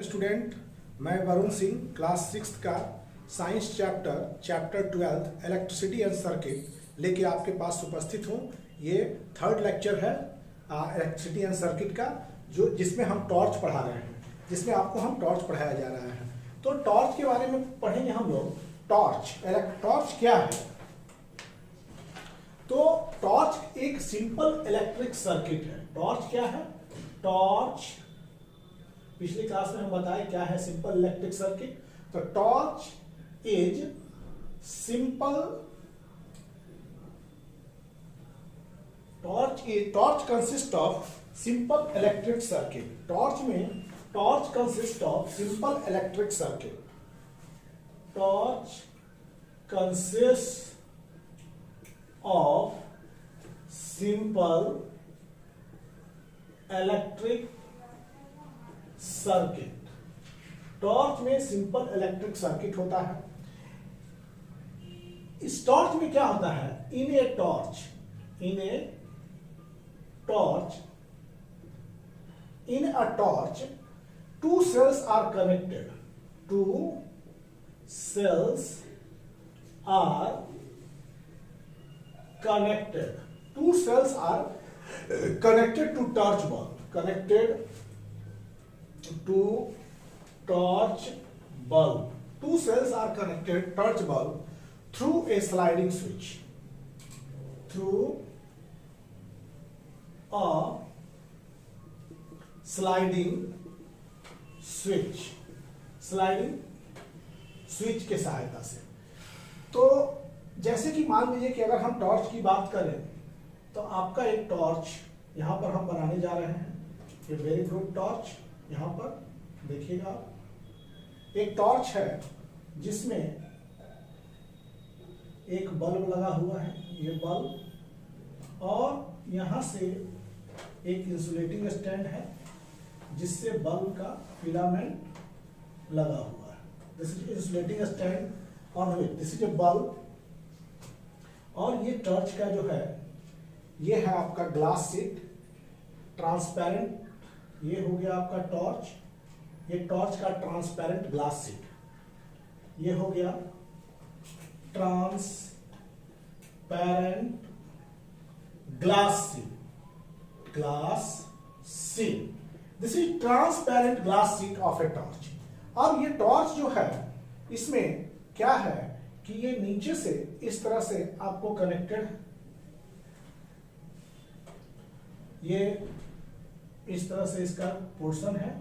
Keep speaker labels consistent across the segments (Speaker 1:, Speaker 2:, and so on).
Speaker 1: Student, मैं Varun Singh class 6 का science chapter 12 electricity and circuit लेके आपके पास उपस्थित हूँ। ये थर्ड लेक्चर है इलेक्ट्रिसिटी एंड सर्किट का, जिसमें हम टॉर्च पढ़ा रहे हैं, जिसमें आपको हम टॉर्च पढ़ाया जा रहा है। तो टॉर्च के बारे में पढ़ेंगे हम लोग। टॉर्च क्या है? तो टॉर्च एक सिंपल इलेक्ट्रिक सर्किट है। टॉर्च क्या है? टॉर्च, पिछली क्लास में हम बताए क्या है सिंपल इलेक्ट्रिक सर्किट। तो torch is simple, torch consist of simple electric circuit. Torch consist of simple electric circuit. Torch consist of simple electric circuit। Torch में सिंपल इलेक्ट्रिक सर्किट होता है। इस टॉर्च में क्या होता है? In a torch two cells are connected। Two cells are connected to torch bulb, two cells are connected torch bulb through a sliding switch, sliding switch के सहायता से। तो जैसे कि मान लीजिए कि अगर हम टॉर्च की बात करें तो आपका एक टॉर्च यहां पर हम बनाने जा रहे हैं। ये वेरी गुड टॉर्च, यहां पर देखिएगा एक टॉर्च है जिसमें एक बल्ब लगा हुआ है, ये बल्ब, और यहां से एक इंसुलेटिंग स्टैंड है जिससे बल्ब का फिलामेंट लगा हुआ है। This is insulating stand on which this is A bulb. और ये टॉर्च का जो है ये है आपका ग्लास शीट, ट्रांसपेरेंट। ये हो गया आपका टॉर्च, ये टॉर्च का ट्रांसपेरेंट ग्लास शीट। ये हो गया transparent glass sheet. This is transparent glass sheet of a torch. अब ये टॉर्च जो है इसमें क्या है कि ये नीचे से इस तरह से आपको कनेक्टेड, ये इस तरह से इसका पोर्शन है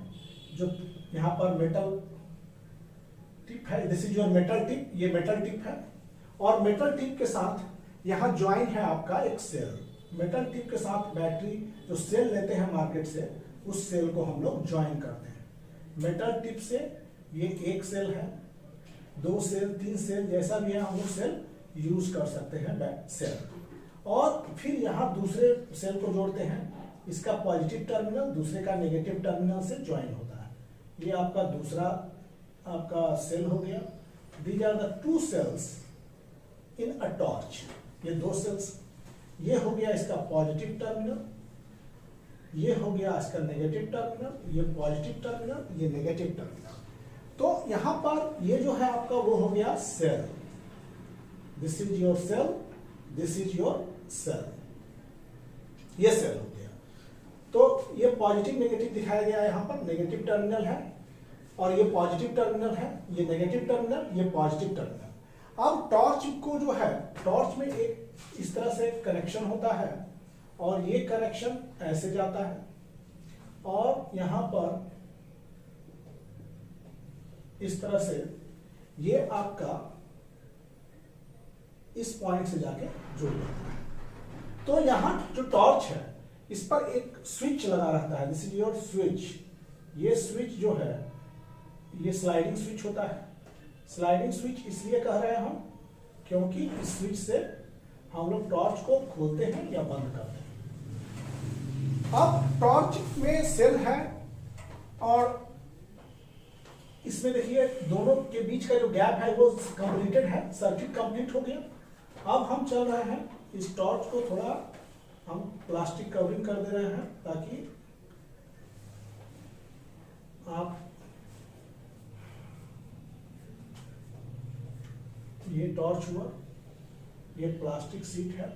Speaker 1: जो यहां पर मेटल टिप है। This is your metal tip, ये मेटल टिप है। और मेटल टिप के साथ यहां ज्वाइन है आपका एक सेल। मेटल टिप के साथ बैटरी जो सेल लेते हैं मार्केट से, उस सेल को हम लोग ज्वाइन करते हैं। मेटल टिप से ये एक सेल है, 2 सेल, 3 सेल, जैसा भी है हम लोग सेल यूज कर सकते हैं सेल। और फिर यहां दूसरे सेल को जोड़ते हैं। इसका पॉजिटिव टर्मिनल दूसरे का नेगेटिव टर्मिनल से ज्वाइन होता है। ये आपका दूसरा आपका सेल हो गया। These are the 2 cells in a torch. ये 2 सेल्स, ये हो गया इसका पॉजिटिव टर्मिनल, ये हो गया इसका नेगेटिव टर्मिनल, ये पॉजिटिव टर्मिनल, ये नेगेटिव टर्मिनल। तो यहां पर ये जो है आपका वो हो गया cell. This is your cell, this is your cell, ये सेल हो गया। तो ये पॉजिटिव नेगेटिव दिखाया गया है, यहां पर नेगेटिव टर्मिनल है और ये पॉजिटिव टर्मिनल है, ये नेगेटिव टर्मिनल, ये पॉजिटिव टर्मिनल। अब टॉर्च को जो है, टॉर्च में एक इस तरह से कनेक्शन होता है और ये कनेक्शन ऐसे जाता है और यहां पर इस तरह से ये आपका इस पॉइंट से जाके जुड़ जाता है। तो यहां जो टॉर्च है इस पर एक स्विच लगा रहता है। This is your switch. ये स्विच जो है ये स्लाइडिंग स्विच होता है। स्लाइडिंग स्विच इसलिए कह रहे हैं हम क्योंकि इस स्विच से हम लोग टॉर्च को खोलते हैं या बंद करते हैं। अब टॉर्च में सेल है और इसमें देखिए दोनों के बीच का जो गैप है वो कंप्लीटेड है, सर्किट कंप्लीट हो गया। अब हम चल रहे हैं इस टॉर्च को थोड़ा हम प्लास्टिक कवरिंग कर दे रहे हैं ताकि आप ये टॉर्च हुआ, ये प्लास्टिक सीट है,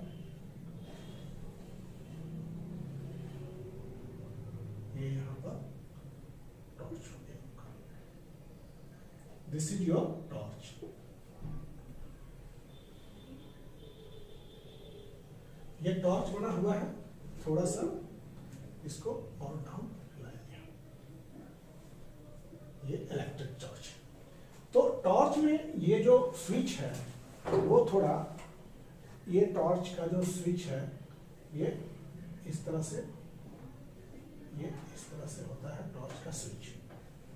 Speaker 1: ये यहां पर टॉर्च हो गया। This is your torch. ये टॉर्च बना हुआ है, थोड़ा सा इसको और डाउन लाएंगे, ये इलेक्ट्रिक टॉर्च। तो टॉर्च में ये जो स्विच है वो थोड़ा, ये टॉर्च का जो स्विच है ये इस तरह से, ये इस तरह से होता है टॉर्च का स्विच,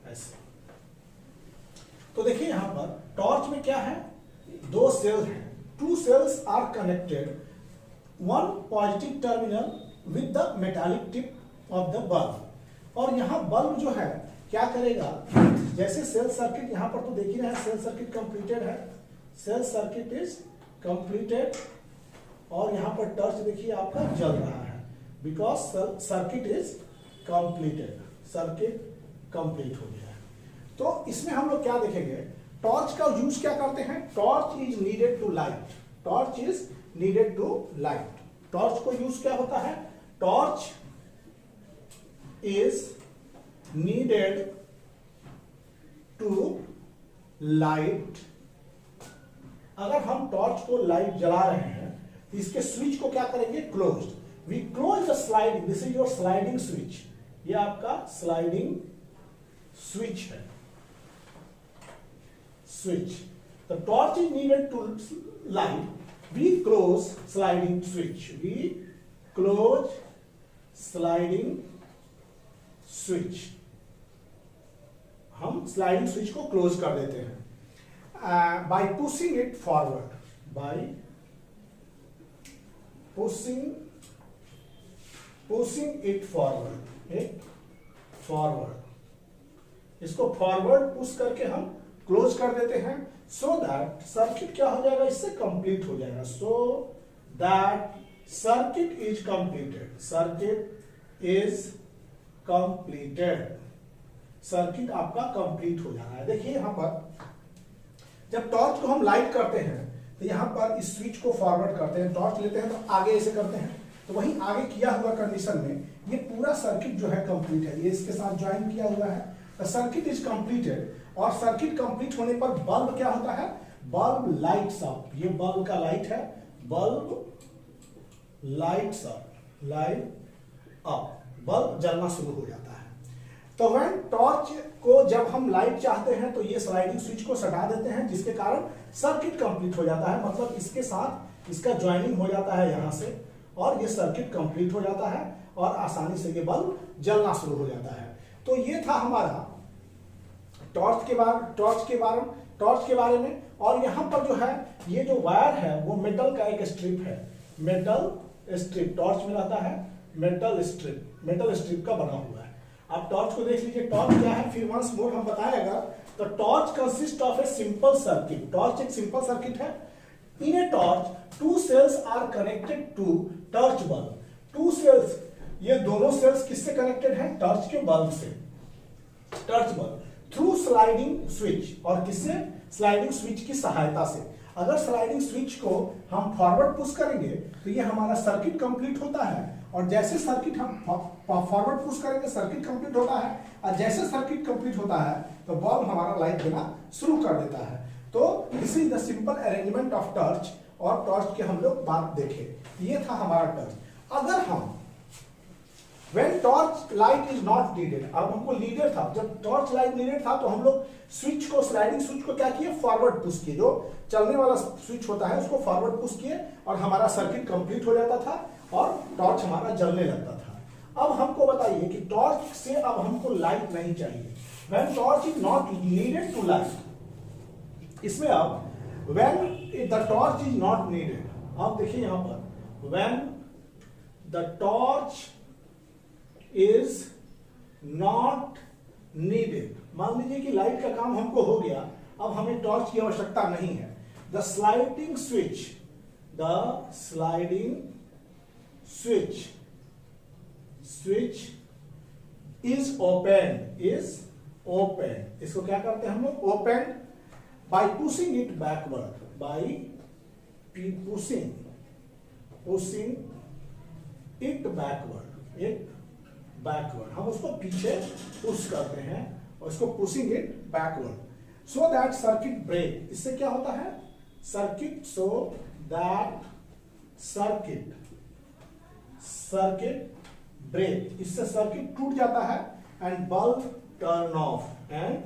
Speaker 1: ऐसे। तो देखिए यहां पर टॉर्च में क्या है, दो सेल हैं, two cells are connected, one positive terminal with the metallic tip of the bulb. और यहां बल्ब जो है क्या करेगा, जैसे सेल सर्किट यहां पर तो देख ही रहे हैं, सेल सर्किट कंप्लीटेड है, सेल सर्किट इज कंप्लीटेड, और यहां पर टॉर्च देखिए आपका जल रहा है, because circuit is completed, circuit complete हो गया है। तो इसमें हम लोग क्या देखेंगे, टॉर्च का यूज क्या करते हैं, torch is needed to light, torch is needed to light. Torch को यूज क्या होता है, torch is needed to light. अगर हम टॉर्च को लाइट जला रहे हैं तो इसके स्विच को क्या करेंगे, close. We close the sliding, this is your sliding switch, ये आपका स्लाइडिंग स्विच है, switch. The torch is needed to light, we close sliding switch, we close sliding switch, हम स्लाइडिंग स्विच को क्लोज कर देते हैं by pushing it forward, by pushing it forward, इसको forward push करके हम क्लोज कर देते हैं, सो दैट सर्किट क्या हो जाएगा, इससे कंप्लीट हो जाएगा, सो that circuit is completed, circuit is completed, circuit आपका कंप्लीट हो जा रहा है। देखिए यहां पर जब टॉर्च को हम लाइट करते हैं तो यहां पर इस स्विच को फॉरवर्ड करते हैं, टॉर्च लेते हैं तो आगे ऐसे करते हैं, तो वहीं आगे किया हुआ कंडीशन में ये पूरा सर्किट जो है कंप्लीट है, ये इसके साथ ज्वाइन किया हुआ है, सर्किट इज कंप्लीटेड। और सर्किट कंप्लीट होने पर बल्ब क्या होता है, बल्ब लाइट्स अप, ये बल्ब का लाइट है, bulb lights up, light up, bulb जलना शुरू हो जाता है। तो व्हेन टॉर्च को जब हम लाइट चाहते हैं तो ये स्लाइडिंग स्विच को सटा देते हैं, जिसके कारण सर्किट कंप्लीट हो जाता है, मतलब इसके साथ इसका ज्वाइनिंग हो जाता है यहां से, और ये सर्किट कंप्लीट हो जाता है और आसानी से ये बल्ब जलना शुरू हो जाता है। तो ये था हमारा टॉर्च के बारे में। और यहां पर जो है ये जो वायर है वो मेटल का एक स्ट्रिप है, मेटल स्ट्रिप, टॉर्च में रहता है मेटल स्ट्रिप का बना हुआ है। आप टॉर्च को देख लीजिए, टॉर्च क्या है, फिर वंस मोर हम बताएगा। तो torch consist of a simple circuit, torch एक सिंपल सर्किट है। In a torch two cells are connected to torch bulb, two cells, ये दोनों सेल्स किससे कनेक्टेड है, टॉर्च के बल्ब से, torch bulb through sliding switch, और किससे, स्लाइडिंग स्विच की सहायता से। अगर स्लाइडिंग स्विच को हम फॉरवर्ड पुश करेंगे तो ये हमारा सर्किट कंप्लीट होता है, और जैसे सर्किट हम फॉरवर्ड पुश करेंगे सर्किट कंप्लीट होता है, और जैसे सर्किट कंप्लीट होता है तो बल्ब हमारा लाइट देना शुरू कर देता है। तो this is the simple arrangement of torch, और टॉर्च के हम लोग बात देखें, ये था हमारा टॉर्च। अगर हम When torch light is not needed, अब हमको लीडर था, जब टॉर्च लाइट नीडेड था तो हम लोग स्विच को, स्लाइडिंग स्विच को क्या किए, फॉरवर्ड पुश किए, जो चलने वाला स्विच होता है उसको फॉरवर्ड पुश किए, और हमारा सर्किट कंप्लीट हो जाता था और टॉर्च हमारा जलने लगता था। अब हमको बताइए कि टॉर्च से अब हमको लाइट नहीं चाहिए, when torch is not needed to light, इसमें अब when the torch is not needed, अब देखिए यहां पर when the torch is not needed, मान लीजिए कि लाइट का काम हमको हो गया, अब हमें टॉर्च की आवश्यकता नहीं है। The sliding switch is open, इसको क्या करते हैं हम लोग, open by pushing it backward, by pushing it backward, हम उसको पीछे पुश करते हैं और उसको pushing it backward so that circuit break. इससे क्या होता है circuit, so that circuit break, इससे सर्किट टूट जाता है and bulb turn off, and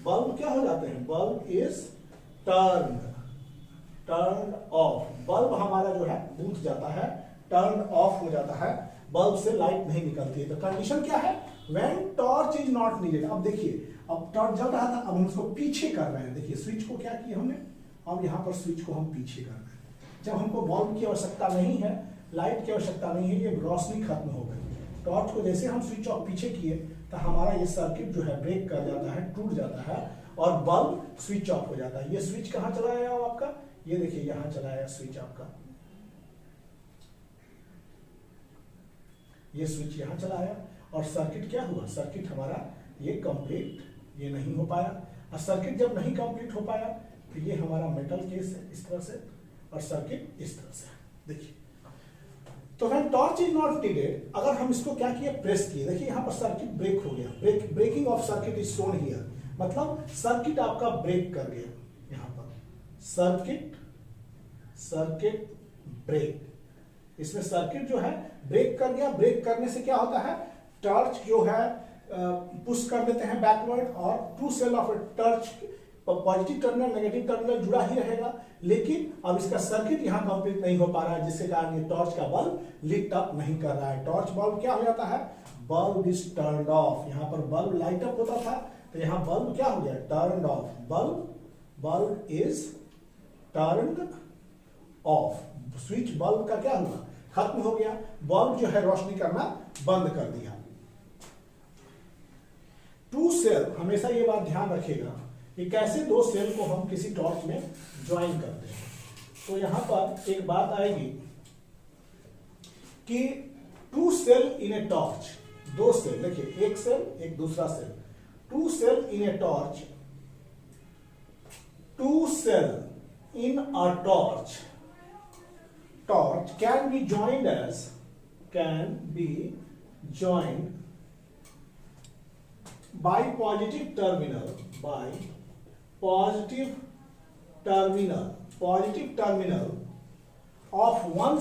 Speaker 1: bulb क्या हो जाते हैं, bulb is turn off, bulb हमारा जो है बुझ जाता है, टर्न ऑफ हो जाता है, बल्ब से लाइट नहीं निकलती है। तो कंडीशन क्या है, when torch is not needed. अब देखिए, अब टॉर्च जल रहा था, अब हम उसको पीछे कर रहे हैं। देखिए स्विच को क्या किया हमने, अब यहां पर स्विच को हम पीछे कर रहे हैं। जब हमको बल्ब की आवश्यकता नहीं है, लाइट की आवश्यकता नहीं है, ये रोशनी खत्म हो गई, टॉर्च को जैसे हम स्विच ऑफ पीछे किए तो हमारा ये सर्किट जो है ब्रेक कर जाता है, टूट जाता है और बल्ब स्विच ऑफ हो जाता है। ये स्विच कहां चला गया आपका, ये देखिए यहां चला गया स्विच आपका, ये स्विच यहां चला आया और सर्किट क्या हुआ, सर्किट हमारा ये कंप्लीट ये नहीं हो पाया। और सर्किट जब नहीं कंप्लीट हो पाया तो ये हमारा मेटल केस है इस तरह से और सर्किट इस तरह से। देखिए तो when torch is not needed, अगर हम इसको क्या किए, प्रेस किए, देखिए यहां पर सर्किट ब्रेक हो गया, breaking of circuit is shown here, मतलब सर्किट आपका ब्रेक कर गया, यहां पर सर्किट ब्रेक, इसमें सर्किट जो है ब्रेक कर गया। ब्रेक करने से क्या होता है, टॉर्च जो है पुश कर देते हैं बैकवर्ड और two cell of torch positive terminal negative terminal जुड़ा ही रहेगा, लेकिन अब इसका सर्किट यहां कंप्लीट नहीं हो पा रहा है, जिसके कारण ये टॉर्च का बल्ब लिट अप नहीं कर रहा है। टॉर्च बल्ब क्या हो जाता है, बल्ब इज टर्न्ड ऑफ, यहां पर बल्ब लाइट अप होता था तो यहां बल्ब क्या हो गया, turned of, bulb is turned of, switch bulb का क्या हुआ, खत्म हो गया, बल्ब जो है रोशनी करना बंद कर दिया। टू सेल, हमेशा ये बात ध्यान रखिएगा कि कैसे दो सेल को हम किसी टॉर्च में ज्वाइन करते हैं। तो यहां पर एक बात आएगी कि two cell in a torch, दो सेल, देखिए एक सेल एक दूसरा cell, two cell in a torch, two cell in a torch can be joined by positive terminal of one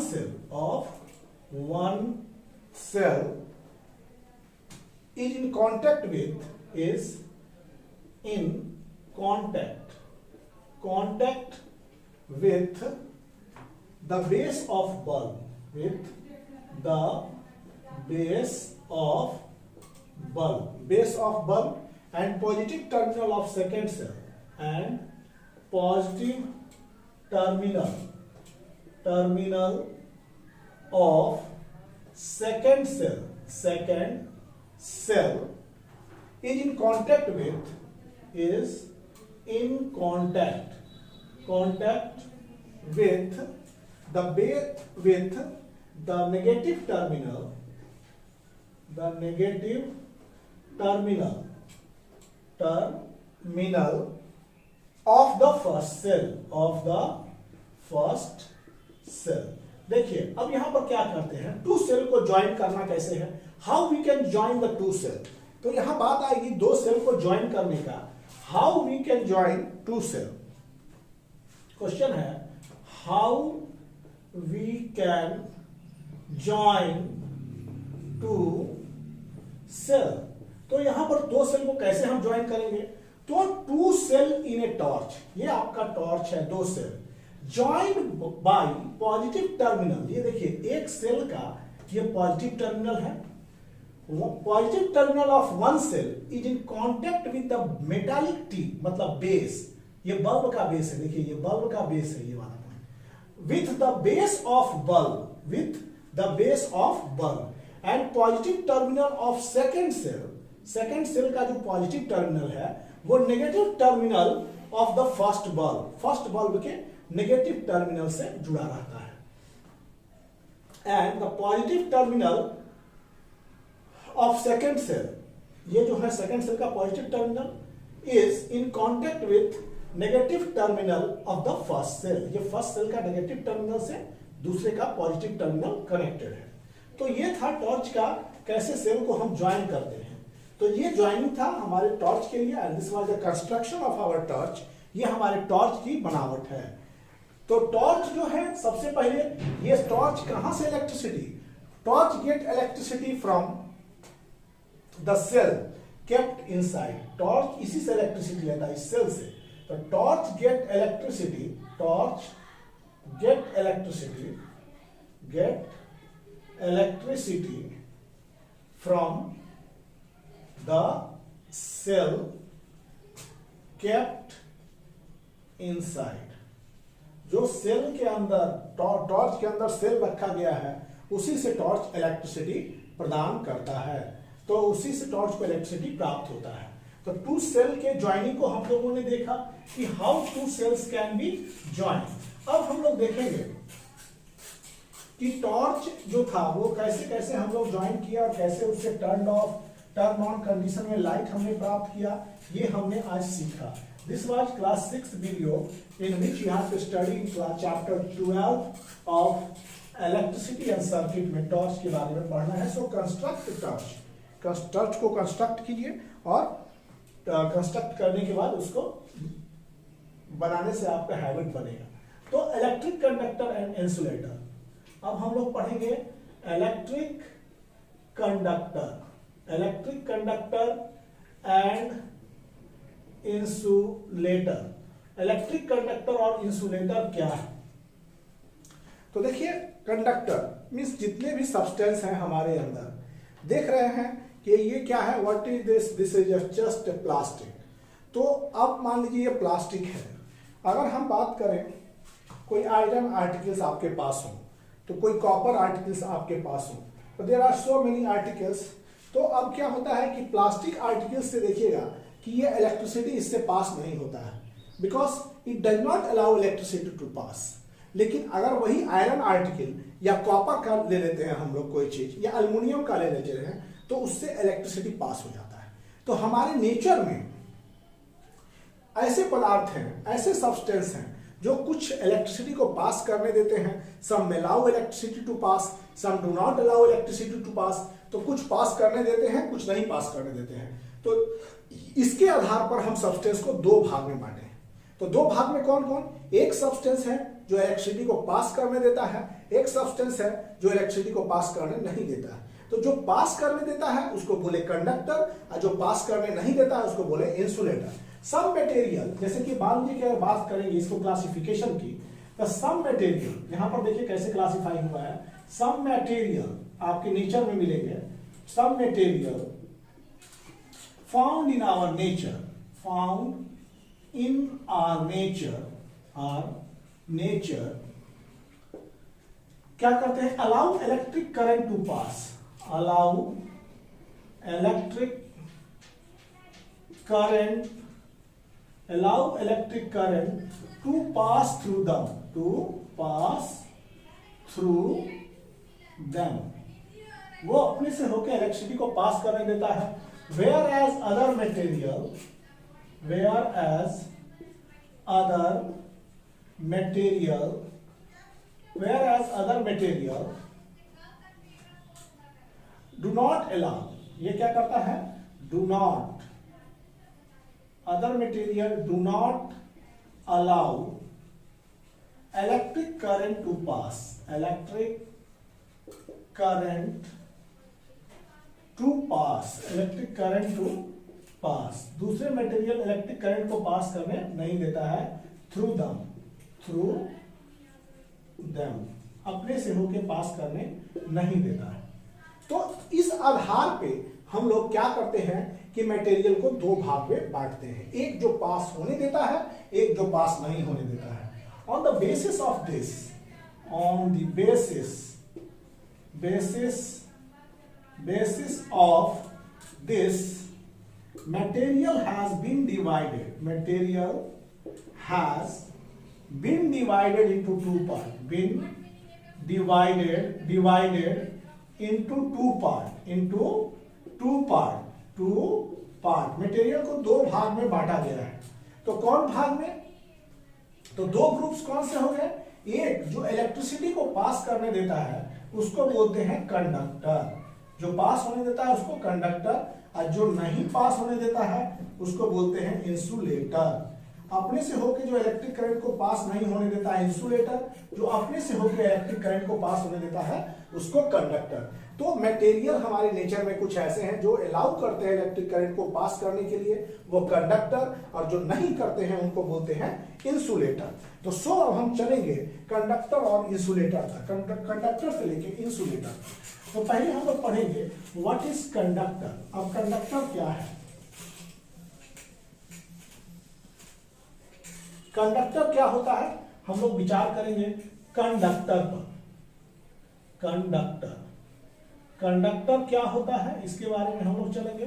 Speaker 1: cell is in contact with the base of bulb, base of bulb and positive terminal of second cell and positive terminal of second cell is in contact with the negative terminal of the first cell, देखिए अब यहां पर क्या करते हैं, to cell को join करना कैसे है, how we can join the two cell. तो यहां बात आएगी दो सेल को ज्वाइन करने का, how we can join two cell. Question है how we can join two cell। तो यहां पर दो सेल को कैसे हम ज्वाइन करेंगे, तो two cell in a torch, ये आपका टॉर्च है, दो cell joined by positive terminal, ये देखिए एक सेल का ये पॉजिटिव टर्मिनल है, positive terminal of one cell is in contact with the metallic tip, मतलब बेस, ये बल्ब का बेस है, देखिए ये बल्ब का बेस है ये वाला, with the base of bulb and positive terminal of second cell का जो positive terminal है वो negative terminal of the first bulb के negative terminal से जुड़ा रहता है, and the positive terminal of second cell, ये जो है second cell का positive terminal is in contact with negative terminal of the first cell. ये फर्स्ट सेल का नेगेटिव टर्मिनल से दूसरे का पॉजिटिव टर्मिनल कनेक्टेड है। तो ये था टॉर्च का कैसे सेल को हम ज्वाइन करते हैं। तो ये ज्वाइनिंग था हमारे टॉर्च के लिए, and this was the construction of our torch. ये हमारे टॉर्च की बनावट है। तो टॉर्च जो है, सबसे पहले ये टॉर्च कहां से electricity, torch get electricity from the cell kept inside. Torch इसी से इलेक्ट्रिसिटी लेता है, इस सेल से। तो torch get electricity, torch get electricity, get electricity from the cell kept inside. जो सेल के अंदर, टॉर्च के अंदर सेल रखा गया है, उसी से टॉर्च इलेक्ट्रिसिटी प्रदान करता है। तो उसी से टॉर्च को इलेक्ट्रिसिटी प्राप्त होता है। तो टू सेल के ज्वाइनिंग को हम लोगों ने देखा कि how two cells can be join. अब हम लोग देखेंगे कि टॉर्च जो था वो कैसे कैसे हम लोग ज्वाइन किया और कैसे उससे turn off turn on condition में लाइट हमने प्राप्त किया, ये हमने आज सीखा। This was class 6 video in which you have to study chapter 12 of electricity and circuit में टॉर्च के बारे में पढ़ना है। सो कंस्ट्रक्ट टॉर्च को कंस्ट्रक्ट कीजिए और कंस्ट्रक्ट करने के बाद उसको बनाने से आपका हैबिट बनेगा। तो इलेक्ट्रिक कंडक्टर एंड इंसुलेटर। अब हम लोग पढ़ेंगे electric conductor and insulator. Electric conductor और इंसुलेटर क्या है? तो देखिए, कंडक्टर मींस जितने भी सब्सटेंस हैं हमारे अंदर, देख रहे हैं कि ये क्या है, what is this, this is just plastic. तो अब मान लीजिए ये प्लास्टिक है। अगर हम बात करें, कोई आयरन आर्टिकल्स आपके पास हो, तो कोई कॉपर आर्टिकल्स आपके पास हो, तो there are so many articles. तो अब क्या होता है कि प्लास्टिक आर्टिकल्स से देखिएगा कि ये इलेक्ट्रिसिटी इससे पास नहीं होता है, because it does not allow electricity to pass. लेकिन अगर वही आयरन आर्टिकल या कॉपर का ले लेते हैं हम लोग कोई चीज, या अल्युमिनियम का ले लेते हैं, तो उससे इलेक्ट्रिसिटी पास हो जाता है। तो हमारे नेचर में ऐसे पदार्थ हैं, ऐसे सब्सटेंस हैं जो कुछ इलेक्ट्रिसिटी को पास करने देते हैं। Some allow electricity to pass, some do not allow electricity to pass. तो कुछ पास करने देते हैं, कुछ नहीं पास करने देते हैं। तो इसके आधार पर हम सब्सटेंस को दो भाग में बांटे हैं। तो दो भाग में कौन कौन? एक सब्सटेंस है जो इलेक्ट्रिसिटी को पास करने देता है, एक सब्सटेंस है जो इलेक्ट्रिसिटी को पास करने नहीं देता है। तो जो पास करने देता है उसको बोले कंडक्टर, और जो पास करने नहीं देता है उसको बोले इंसुलेटर। सम मटेरियल, जैसे कि मान लीजिए कि बात करेंगे इसको क्लासिफिकेशन की, तो सम मटेरियल, यहां पर देखिए कैसे क्लासिफाई हुआ है। सम मटेरियल आपके नेचर में मिलेंगे, some material found in our nature, found in our nature, क्या करते हैं? allow electric current to pass, allow electric current to pass through them, वो अपने से होकर इलेक्ट्रिसिटी को पास करने देता है। Whereas other material do not allow, ये क्या करता है? other material do not allow electric current to pass, electric current to pass. दूसरे मटेरियल इलेक्ट्रिक करंट को पास करने नहीं देता है, थ्रू देम, अपने से होके पास करने नहीं देता है। तो इस आधार पे हम लोग क्या करते हैं कि मटेरियल को दो भाग में बांटते हैं, एक जो पास होने देता है, एक जो पास नहीं होने देता है। On the basis of this, on the basis of this, material has been divided into two parts, two part. Material को दो भाग में बांटा गया है। तो कौन भाग में? तो दो ग्रुप्स कौन से हो गए? एक जो इलेक्ट्रिसिटी को पास करने देता है उसको बोलते हैं कंडक्टर, जो पास होने देता है उसको कंडक्टर, और जो नहीं पास होने देता है उसको बोलते हैं इंसुलेटर। अपने से होकर जो इलेक्ट्रिक करंट को पास नहीं होने देता है इंसुलेटर, जो अपने से होकर इलेक्ट्रिक करंट को पास होने देता है उसको कंडक्टर। तो मटेरियल हमारे नेचर में कुछ ऐसे हैं जो अलाउ करते हैं इलेक्ट्रिक करंट को पास करने के लिए, वो कंडक्टर, और जो नहीं करते हैं उनको बोलते हैं इंसुलेटर। तो अब हम चलेंगे कंडक्टर और इंसुलेटर तक, कंडक्टर से लेके इंसुलेटर। तो पहले हम लोग पढ़ेंगे व्हाट इज कंडक्टर। अब कंडक्टर क्या है? कंडक्टर क्या होता है हम लोग विचार करेंगे कंडक्टर पर। कंडक्टर क्या होता है इसके बारे में हम लोग चलेंगे।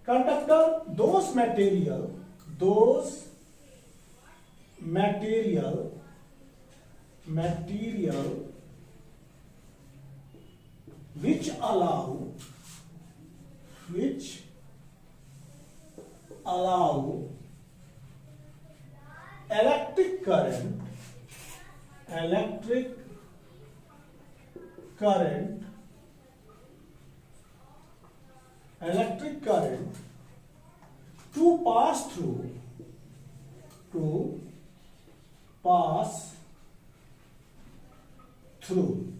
Speaker 1: Conductor those material which allow electric current to pass through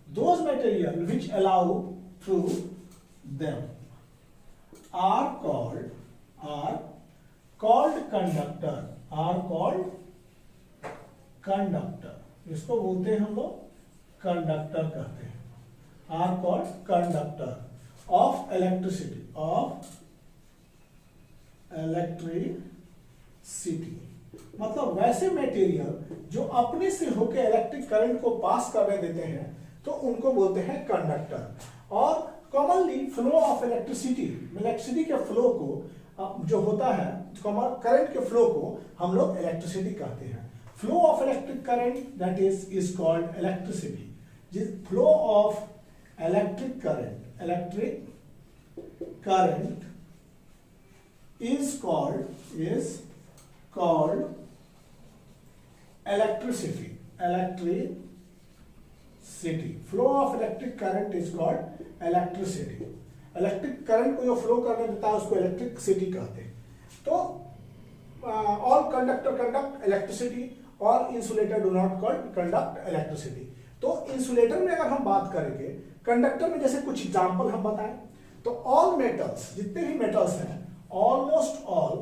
Speaker 1: those material which allow through them are called conductor। इसको बोलते हैं हम लोग कंडक्टर कहते हैं। Are called conductor of electricity, मतलब वैसे मटेरियल जो अपने से होकर इलेक्ट्रिक करंट को पास करने देते हैं तो उनको बोलते हैं कंडक्टर। और कॉमनली फ्लो ऑफ इलेक्ट्रिसिटी के फ्लो को जो होता है, करंट के फ्लो को हम लोग इलेक्ट्रिसिटी कहते हैं। Flow of electric current that is called electricity. Flow of electric current is called electricity। Flow of electric current is called electricity। Electric current को जो फ्लो करने देता है उसको इलेक्ट्रिसिटी कहते हैं। तो ऑल कंडक्टर कंडक्ट इलेक्ट्रिसिटी और insulator do not conduct electricity. तो इंसुलेटर में अगर हम बात करेंगे, कंडक्टर में जैसे कुछ एग्जांपल हम बताएं तो ऑल मेटल्स, जितने भी मेटल्स हैं, ऑलमोस्ट ऑल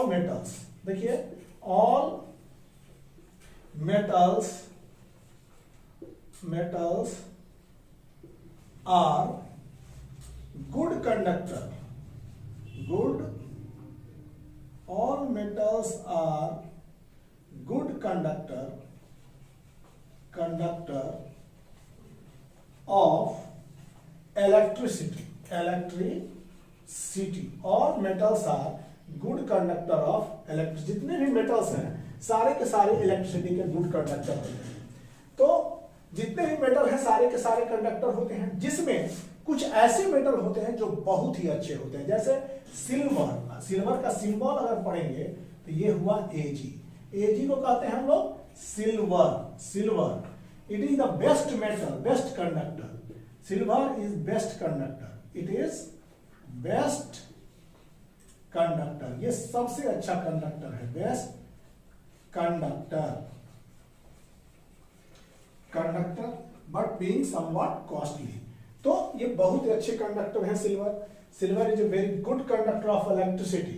Speaker 1: मेटल्स, देखिए all metals are good conductor. All metals are good conductor of electricity। All metals are good conductor of electricity। जितने भी मेटल्स हैं सारे के सारे इलेक्ट्रिसिटी के गुड कंडक्टर होते हैं। तो जितने भी मेटल हैं सारे के सारे कंडक्टर होते हैं, जिसमें कुछ ऐसे मेटल होते हैं जो बहुत ही अच्छे होते हैं। जैसे सिल्वर का सिंबल अगर पढ़ेंगे तो ये हुआ Ag को कहते हैं हम लोग silver. It is the best metal, best conductor. Silver is best conductor, it is best conductor, ये सबसे अच्छा कंडक्टर है, best conductor but being somewhat costly. तो ये बहुत ही अच्छे कंडक्टर हैं silver is a very good conductor of electricity.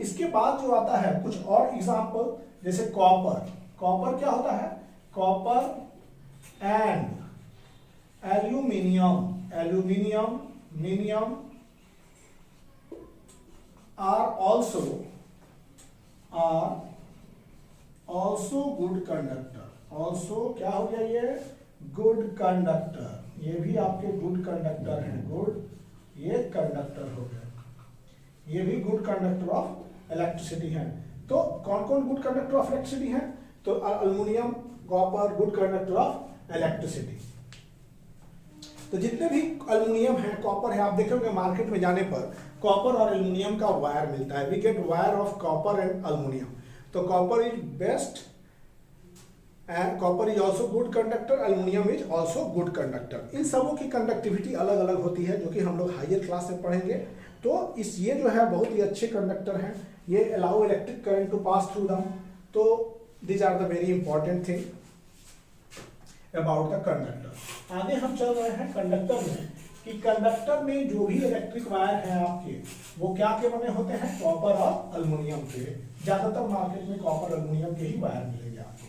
Speaker 1: इसके बाद जो आता है कुछ और एग्जांपल, जैसे कॉपर क्या होता है? Copper and aluminium are also good conductor। क्या हो गया ये? गुड कंडक्टर, ये भी आपके गुड कंडक्टर हैं। ये कंडक्टर हो गया, ये भी गुड कंडक्टर ऑफ इलेक्ट्रिसिटी है। तो कौन कौन गुड कंडक्टर ऑफ इलेक्ट्रिसिटी है? तो aluminium, copper good conductor of electricity. तो जितने भी एल्युमिनियम है, कॉपर है, आप देखोगे मार्केट में जाने पर कॉपर और एल्युमिनियम का वायर मिलता है। We get wire of copper and aluminium. तो copper is best and copper is also good conductor, aluminium is also good conductor. इन सबों की कंडक्टिविटी अलग अलग होती है, जो कि हम लोग हायर क्लास में पढ़ेंगे। तो ये जो है बहुत ही अच्छे कंडक्टर हैं, ये allow electric current to pass through them. तो these are the very important thing about the conductor. आगे हम चल रहे हैं कंडक्टर में, कि कंडक्टर में जो भी इलेक्ट्रिक वायर है आपके, वो क्या के बने होते हैं, कॉपर और एल्युमिनियम के। ज्यादातर मार्केट में कॉपर एल्युमिनियम के ही वायर मिलेंगे आपको।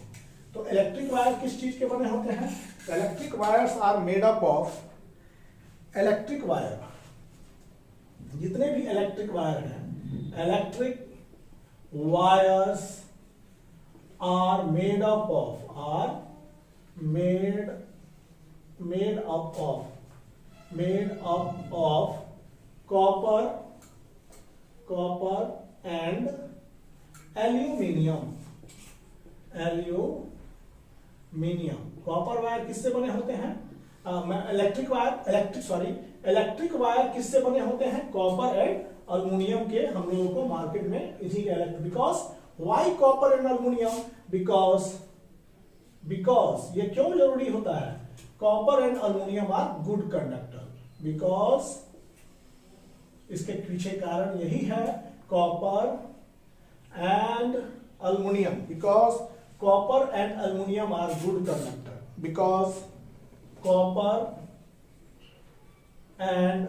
Speaker 1: तो इलेक्ट्रिक वायर किस चीज के बने होते हैं, electric wires are made up of, electric wire, जितने भी इलेक्ट्रिक वायर हैं, electric wires are made up of, are made up of copper and aluminium। Copper wire किससे बने होते हैं, इलेक्ट्रिक वायर किससे बने होते हैं, कॉपर एंड एल्युमिनियम के। हम लोगों को मार्केट में इसी के electric, because why copper and aluminium, because ये क्यों जरूरी होता है, copper and aluminium are good conductor, because इसके पीछे कारण यही है, copper and aluminium, because copper and aluminium are good conductor, because copper and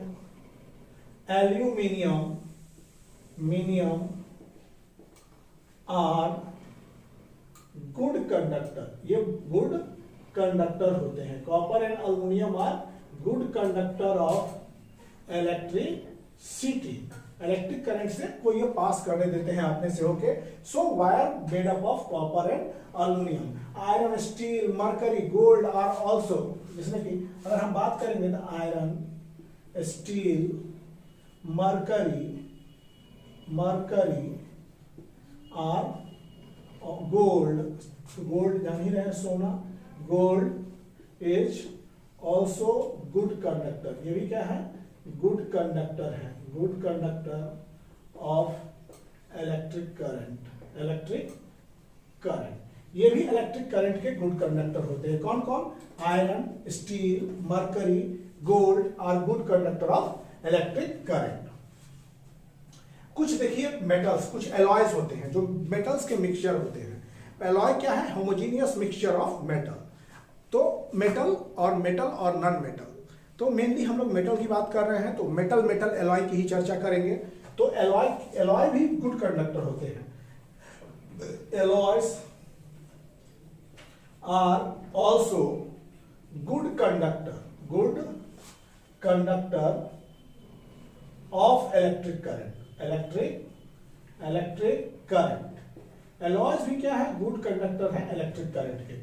Speaker 1: aluminium are good conductor. ये गुड कंडक्टर होते हैं, copper and aluminium are good conductor of electricity. Electric current से कोई ये पास करने देते हैं अपने से होके। So wire made up of copper and aluminium. Iron, steel, mercury, gold are also, जिसमें कि अगर हम बात करेंगे तो आयरन, स्टील, मरकरी आर गोल्ड जान ही रहे, सोना, gold is also good conductor. ये भी क्या है, गुड कंडक्टर है, good conductor of electric current. ये भी इलेक्ट्रिक करंट के गुड कंडक्टर होते हैं। कौन कौन, iron, steel, mercury, gold are good conductor of electric current. कुछ देखिए मेटल्स, कुछ एलॉयज होते हैं जो मेटल्स के मिक्सचर होते हैं। एलॉय क्या है, होमोजीनियस मिक्सचर ऑफ मेटल। तो मेटल और नॉन मेटल, तो मेनली हम लोग मेटल की बात कर रहे हैं, तो मेटल एलॉय की ही चर्चा करेंगे। तो एलॉय भी गुड कंडक्टर होते हैं। Alloys are also good conductor of electric current. एलॉयज भी क्या है, गुड कंडक्टर है इलेक्ट्रिक करंट के।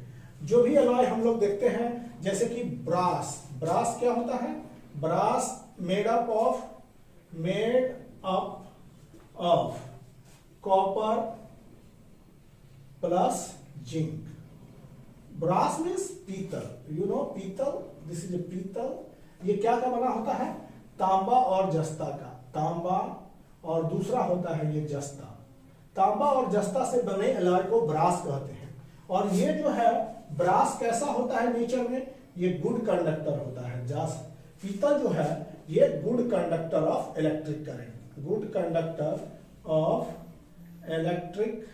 Speaker 1: जो भी एलॉय हम लोग देखते हैं, जैसे कि ब्रास क्या होता है, brass made up of copper plus zinc. Brass means पीतल, यू नो पीतल, दिस इज ए पीतल। ये क्या का बना होता है, तांबा और जस्ता का, तांबा और दूसरा होता है ये जस्ता। तांबा और जस्ता से बने एलॉय को ब्रास कहते हैं। और ये जो है ब्रास कैसा होता है नेचर में, ये गुड कंडक्टर होता है। पीतल जो है ये good conductor of electric current, good conductor of electric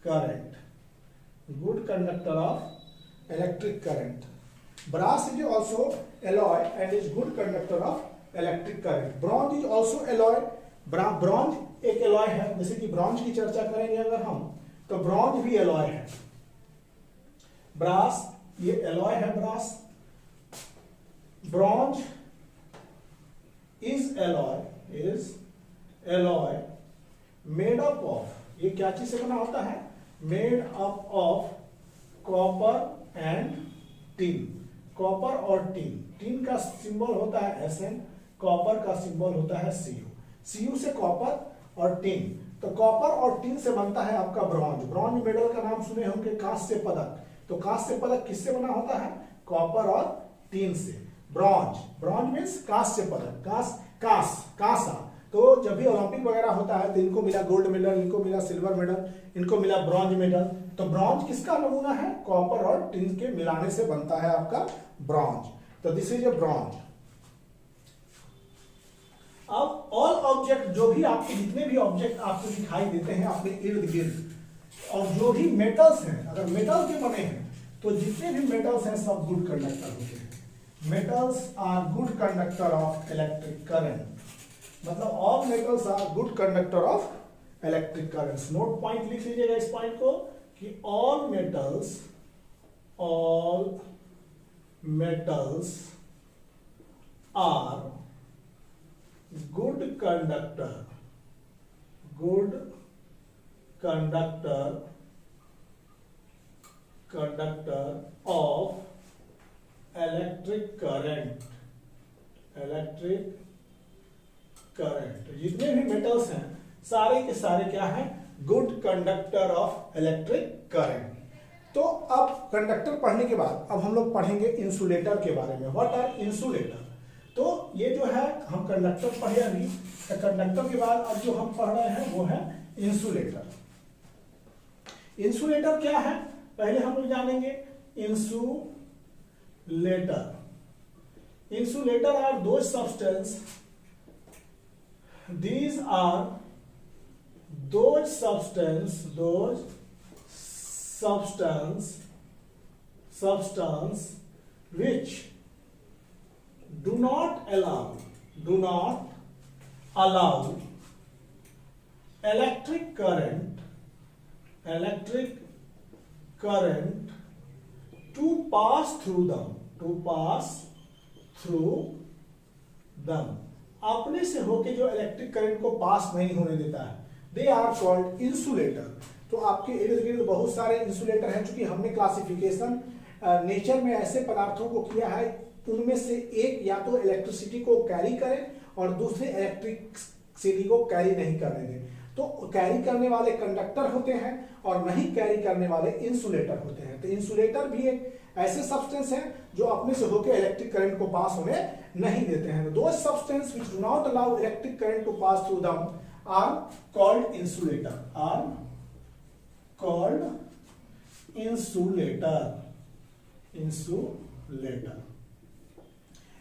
Speaker 1: current, good conductor of electric current. Brass is also alloy and is good conductor of electric current. Bronze is also alloy. Bronze एक alloy है, जैसे कि bronze की चर्चा करेंगे अगर हम, तो bronze भी alloy है। brass ये alloy है, brass। bronze is alloy made up of, ये क्या चीज से बना होता है, made up of copper and tin। Copper और टीन का सिंबल होता है Sn, कॉपर का सिंबल होता है Cu से कॉपर और टीन। तो कॉपर और टीन से बनता है आपका ब्रॉन्ज। ब्रॉन्ज मेडल का नाम सुने होंगे, कांस्य पदक। तो कांस्य पदक किससे बना होता है? कॉपर और टीन से। ब्रॉन्ज, ब्रॉन्ज मीन्स कांस्य पदक, कांसा। तो जब भी ओलंपिक वगैरह होता है तो इनको मिला गोल्ड मेडल, इनको मिला सिल्वर मेडल, इनको मिला ब्रॉन्ज मेडल। तो ब्रॉन्ज किसका नमूना है? कॉपर और टिन के मिलाने से बनता है आपका ब्रॉन्ज। तो दिस इज ए ब्रॉन्ज। अब ऑल ऑब्जेक्ट, जो भी आपके जितने भी ऑब्जेक्ट आपको दिखाई देते हैं अपने इर्द गिर्द, और जो भी मेटल्स हैं, अगर मेटल के बने हैं तो जितने भी मेटल्स हैं सब गुड कंडक्टर होते हैं। Metals are good conductor of electric current, मतलब all metals are good conductor of electric currents. Note point लिख लीजिएगा इस पॉइंट को कि all metals are good conductor of electric current। जितने भी मेटल्स हैं सारे के सारे क्या हैं? Good conductor of electric current. तो अब कंडक्टर पढ़ने के बाद अब हम लोग पढ़ेंगे इंसुलेटर के बारे में। What are insulator? तो ये जो है हम कंडक्टर पढ़े अभी, कंडक्टर के बाद अब जो हम पढ़ रहे हैं वो है इंसुलेटर। इंसुलेटर क्या है पहले हम लोग जानेंगे। Insulator are those substance, these are those substance which do not allow electric current to pass through them, अपने से होके जो इलेक्ट्रिक करंट को पास नहीं होने देता है। They are called insulator. तो आपके इर्द गिर्द बहुत सारे इंसुलेटर हैं। चूंकि हमने क्लासिफिकेशन नेचर में ऐसे पदार्थों को किया है, उनमें से एक या तो इलेक्ट्रिसिटी को कैरी करे और दूसरे इलेक्ट्रिसिटी को कैरी नहीं करने दें। तो कैरी करने वाले कंडक्टर होते हैं और नहीं कैरी करने वाले इंसुलेटर होते हैं। तो इंसुलेटर भी एक ऐसे सब्सटेंस है जो अपने से होकर इलेक्ट्रिक करंट को पास होने नहीं देते हैं। Those substance which do not allow electric current to pass through them are called insulator.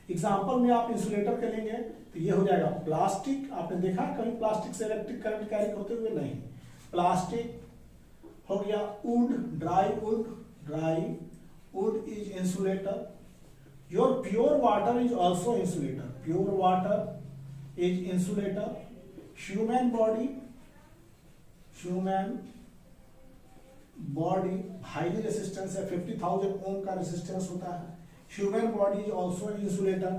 Speaker 1: Example में आप इंसुलेटर के लेंगे तो ये हो जाएगा प्लास्टिक। आपने देखा कभी प्लास्टिक से इलेक्ट्रिक करंट कैरी होते हुए? नहीं। प्लास्टिक हो गया। Would, dry would is insulator. Your pure water is also insulator. Pure water is insulator. Human body highly resistance है, 50,000 ओम का रेसिस्टेंस होता है। Human body is also insulator.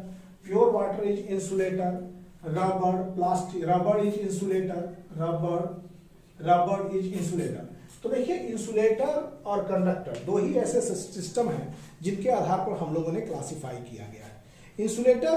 Speaker 1: Pure water is insulator. Rubber, plastic, rubber is insulator. Rubber is insulator. तो देखिए insulator और conductor दो ही ऐसे system हैं जिनके आधार पर हम लोगों ने क्लासिफाई किया गया है। इंसुलेटर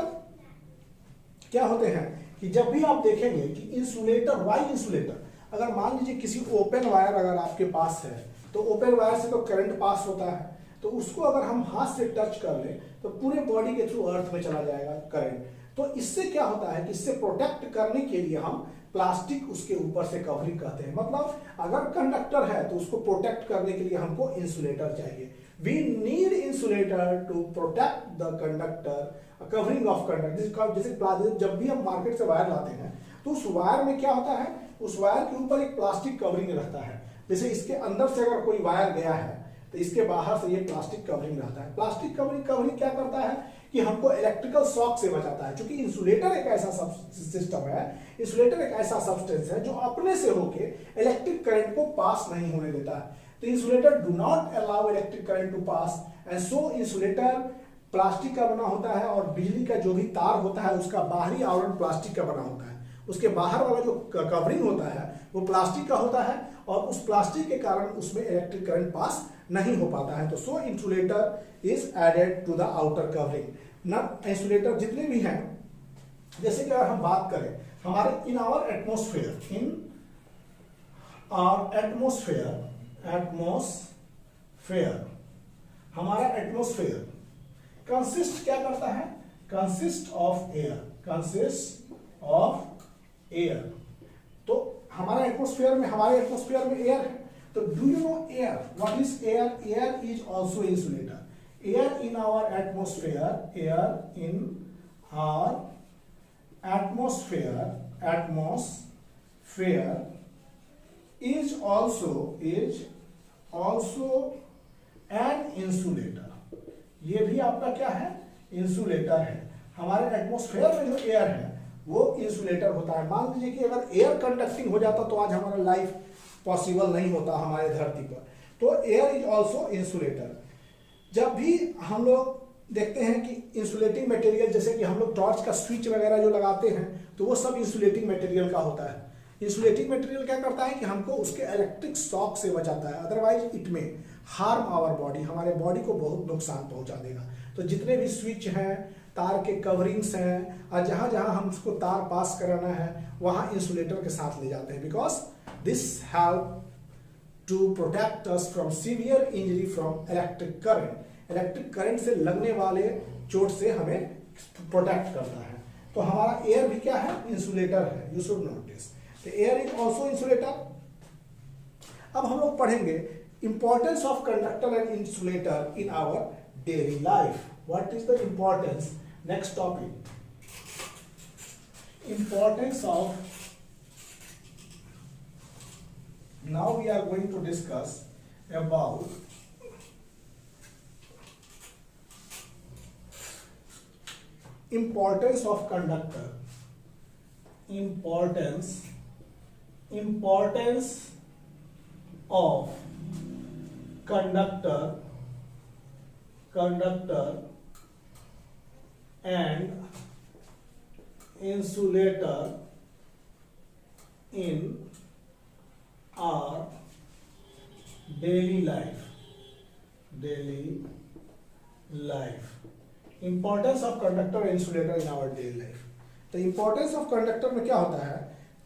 Speaker 1: क्या होते हैं कि जब भी आप देखेंगे कि इंसुलेटर, वाई इंसुलेटर, अगर मान लीजिए किसी ओपन वायर अगर आपके पास है तो ओपन वायर से तो करंट पास होता है, तो उसको अगर हम हाथ से टच कर लें तो पूरे बॉडी के थ्रू अर्थ में चला जाएगा करंट। तो इससे क्या होता है कि इससे प्रोटेक्ट करने के लिए हम प्लास्टिक उसके ऊपर से कवरिंग कहते हैं। मतलब अगर कंडक्टर है तो उसको प्रोटेक्ट करने के लिए हमको इंसुलेटर चाहिए। We need insulator to protect the conductor, covering of conductor. जैसे जब भी हम मार्केट से वायर लाते हैं तो उस वायर में क्या होता है, उस वायर के ऊपर एक प्लास्टिक कवरिंग रहता है। जैसे इसके अंदर से अगर कोई वायर गया है तो इसके बाहर से ये प्लास्टिक कवरिंग रहता है। प्लास्टिक कवरिंग क्या करता है कि हमको इलेक्ट्रिकल शॉक से बचाता है। क्योंकि इंसुलेटर एक ऐसा सिस्टम है, इंसुलेटर एक ऐसा सब्सटेंस है जो अपने से होके इलेक्ट्रिक करंट को पास नहीं होने देता है। तो insulator do not allow electric current to pass, and so insulator plastic का बना होता है और बिजली का जो भी तार होता है उसका बाहरी आवरण प्लास्टिक का बना होता है। उसके बाहर वाला जो कवरिंग होता है वो प्लास्टिक का होता है और उस प्लास्टिक के कारण उसमें इलेक्ट्रिक करंट पास नहीं हो पाता है। तो so insulator is added to the outer covering. ना इंसुलेटर जितने भी हैं, जैसे कि अगर हम बात करें हमारे इन आवर एटमॉस्फेयर हमारा एटमॉस्फेयर कंसिस्ट क्या करता है, consist of air, consist of air. तो हमारे एटमॉस्फेयर में एयर है। तो do you know air, what is air? Air is also insulator. Air in our atmosphere, air in our atmosphere is also an insulator। ये भी आपका क्या है, इंसुलेटर है। हमारे एटमॉस्फेयर में जो एयर है वो इंसुलेटर होता है। मान लीजिए कि अगर एयर कंडक्टिंग हो जाता तो आज हमारा लाइफ पॉसिबल नहीं होता हमारे धरती पर। तो एयर इज ऑल्सो इंसुलेटर। जब भी हम लोग देखते हैं कि इंसुलेटिंग मटेरियल, जैसे कि हम लोग टॉर्च का स्विच वगैरह जो लगाते हैं तो वो सब इंसुलेटिंग मटेरियल का होता है। इंसुलेटिंग मटेरियल क्या करता है कि हमको उसके इलेक्ट्रिक शॉक से बचाता है, अदरवाइज इट में हार्म आवर बॉडी, हमारे बॉडी को बहुत नुकसान पहुंचा देगा। तो जितने भी स्विच हैं, तार के कवरिंग्स हैं, और जहां जहां हम उसको तार पास कराना है वहां इंसुलेटर के साथ ले जाते हैं, because this help to protect us from severe injury from electric current. Electric current से लगने वाले चोट से हमें प्रोटेक्ट करता है। तो हमारा एयर भी क्या है, इंसुलेटर है। You should notice the air is also insulator. अब हम लोग पढ़ेंगे importance of conductor and insulator in our daily life. What is the importance? Next topic, importance of, now we are going to discuss about importance of conductor, importance of conductor and insulator in our daily life, importance of conductor insulator in our daily life. तो importance of conductor में क्या होता है,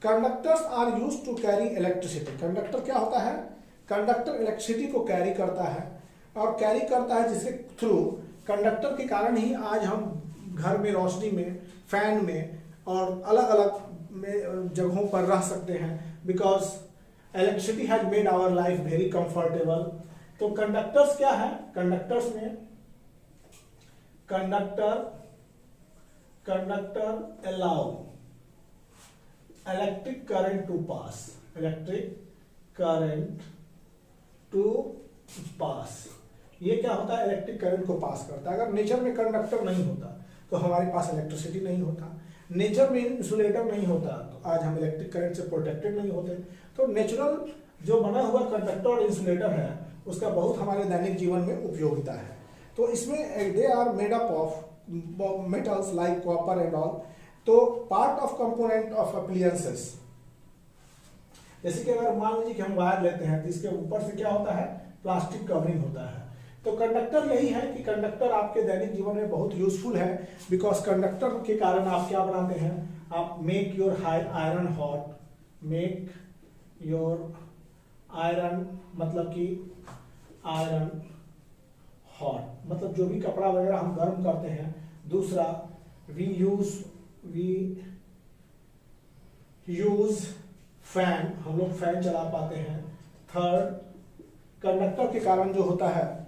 Speaker 1: conductors are used to carry electricity. Conductor क्या होता है, conductor electricity को carry करता है, और कैरी करता है जिसके थ्रू, कंडक्टर के कारण ही आज हम घर में रोशनी में, फैन में और अलग अलग जगहों पर रह सकते हैं, because electricity has made our life very comfortable. तो कंडक्टर्स क्या है, कंडक्टर्स में conductor allow electric current to pass. ये क्या होता है, इलेक्ट्रिक करंट को पास करता है। अगर नेचर में कंडक्टर नहीं होता तो हमारे पास इलेक्ट्रिसिटी नहीं होता, नेचर में इंसुलेटर नहीं होता तो आज हम इलेक्ट्रिक करंट से प्रोटेक्टेड नहीं होते। तो नेचुरल जो बना हुआ कंडक्टर और इंसुलेटर है उसका बहुत हमारे दैनिक जीवन में उपयोगिता है। तो इसमें they are made up of metals like copper and all. तो part of component of appliances, जैसे कि अगर मान लीजिए कि हम वायर लेते हैं तो इसके ऊपर से क्या होता है, प्लास्टिक कवरिंग होता है। तो कंडक्टर यही है कि कंडक्टर आपके दैनिक जीवन में बहुत यूजफुल है, बिकॉज कंडक्टर के कारण आप क्या बनाते हैं, आप make your iron hot, make your iron मतलब कि आयरन हॉट, मतलब जो भी कपड़ा वगैरह हम गर्म करते हैं। दूसरा, वी यूज फैन, हम लोग फैन चला पाते हैं। थर्ड, कंडक्टर के कारण जो होता है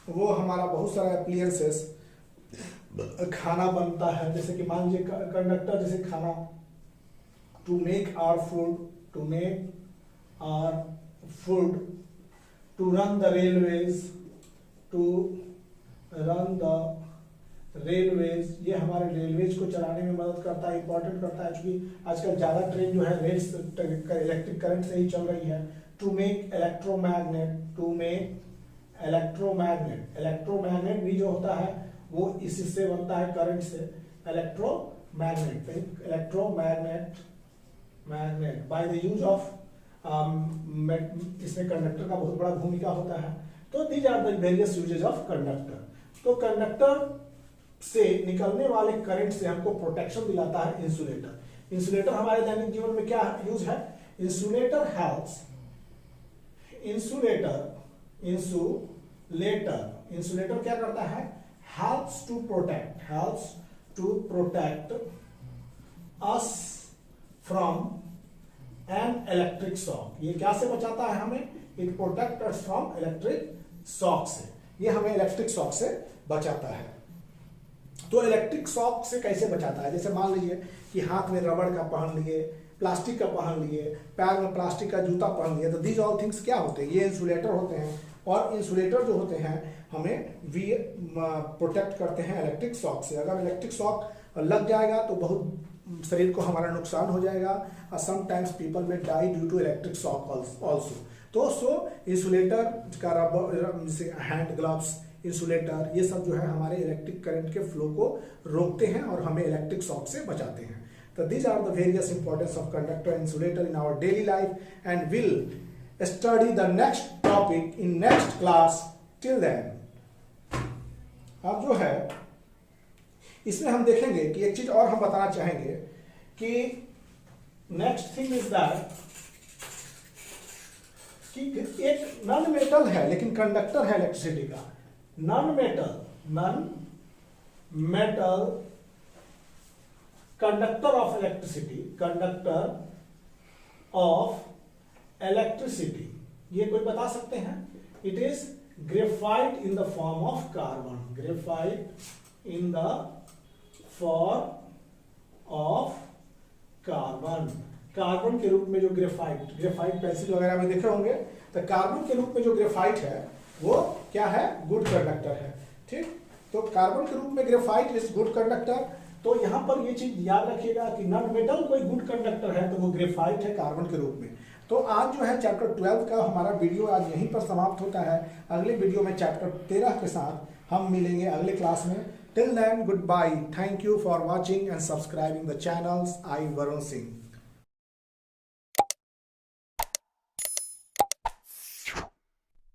Speaker 1: वो हमारा बहुत सारा एप्लायंसेस, खाना बनता है। जैसे कि मान लीजिए कंडक्टर, जैसे खाना, to make our food, to run the railways, ये हमारे रेलवेज को चलाने में मदद करता है, इंपॉर्टेंट करता है, क्योंकि आजकल ज्यादा ट्रेन जो है रेल इलेक्ट्रिक करंट से ही चल रही है। टू मेक इलेक्ट्रोमैग्नेट भी जो होता है वो इससे बनता है, करंट से। Electromagnet by the use of, इसमें कंडक्टर का बहुत बड़ा भूमिका होता है। तो these are the various usages of conductor. तो कंडक्टर से निकलने वाले करंट से हमको प्रोटेक्शन दिलाता है इंसुलेटर। इंसुलेटर हमारे दैनिक जीवन में क्या यूज है, इंसुलेटर इंसुलेटर, इंसुलेटर क्या करता है, helps to protect us from an electric shock। ये क्या से बचाता है हमें, it protect us from electric shock से, ये हमें इलेक्ट्रिक शॉक से बचाता है। तो इलेक्ट्रिक शॉक से कैसे बचाता है, जैसे मान लीजिए कि हाथ में रबड़ का पहन लिए, प्लास्टिक का पहन लिए, पैर में प्लास्टिक का जूता पहन लिए, तो दीज ऑल थिंग्स क्या होते हैं, ये इंसुलेटर होते हैं। और इंसुलेटर जो होते हैं हमें प्रोटेक्ट करते हैं इलेक्ट्रिक शॉक से। अगर इलेक्ट्रिक शॉक लग जाएगा तो बहुत शरीर को हमारा नुकसान हो जाएगा, और sometimes people may die due to electric shock also. तो इंसुलेटर का रबर, हैंड ग्लव्स, इंसुलेटर, ये सब जो है हमारे इलेक्ट्रिक करंट के फ्लो को रोकते हैं और हमें इलेक्ट्रिक शॉक से बचाते हैं। तो these are the various importance of conductor and insulator in our daily life and will study the next topic in next class. Till then, अब जो है इसमें हम देखेंगे कि एक चीज और हम बताना चाहेंगे कि नेक्स्ट थिंग इज दैट कि एक नॉन मेटल है लेकिन कंडक्टर है इलेक्ट्रिसिटी का। Non metal conductor of electricity, ये कोई बता सकते हैं? It is graphite in the form of carbon, graphite in the form of carbon, carbon के रूप में जो ग्रेफाइट पेंसिल वगैरह में देखे होंगे, तो कार्बन के रूप में जो ग्रेफाइट है वो क्या है, गुड कंडक्टर है। ठीक, तो कार्बन के रूप में ग्रेफाइट इज गुड कंडक्टर। तो यहां पर ये चीज याद रखिएगा कि नॉन मेटल कोई गुड कंडक्टर है तो वो ग्रेफाइट है कार्बन के रूप में। तो आज जो है चैप्टर 12 का हमारा वीडियो आज यहीं पर समाप्त होता है। अगले वीडियो में चैप्टर 13 के साथ हम मिलेंगे अगले क्लास में। Till then, good bye, thank you for watching and subscribing the channels. I Varun Singh.